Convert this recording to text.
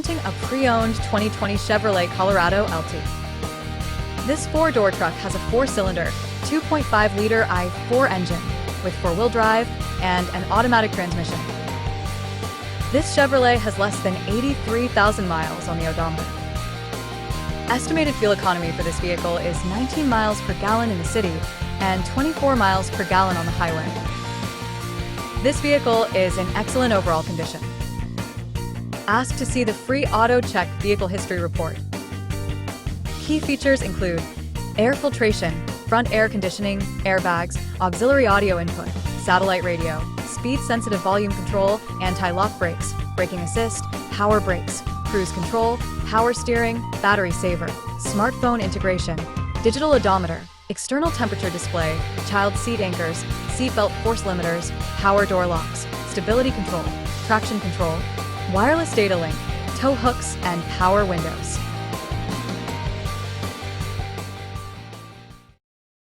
presenting a pre-owned 2020 Chevrolet Colorado LT. This four-door truck has a four-cylinder, 2.5-liter i4 engine with four-wheel drive and an automatic transmission. This Chevrolet has less than 83,000 miles on the odometer. Estimated fuel economy for this vehicle is 19 miles per gallon in the city and 24 miles per gallon on the highway. This vehicle is in excellent overall condition. Ask to see the free Auto Check Vehicle History Report. Key features include air filtration, front air conditioning, airbags, auxiliary audio input, satellite radio, speed-sensitive volume control, anti-lock brakes, braking assist, power brakes, cruise control, power steering, battery saver, smartphone integration, digital odometer, external temperature display, child seat anchors, seatbelt force limiters, power door locks, stability control, traction control, wireless data link, tow hooks, and power windows.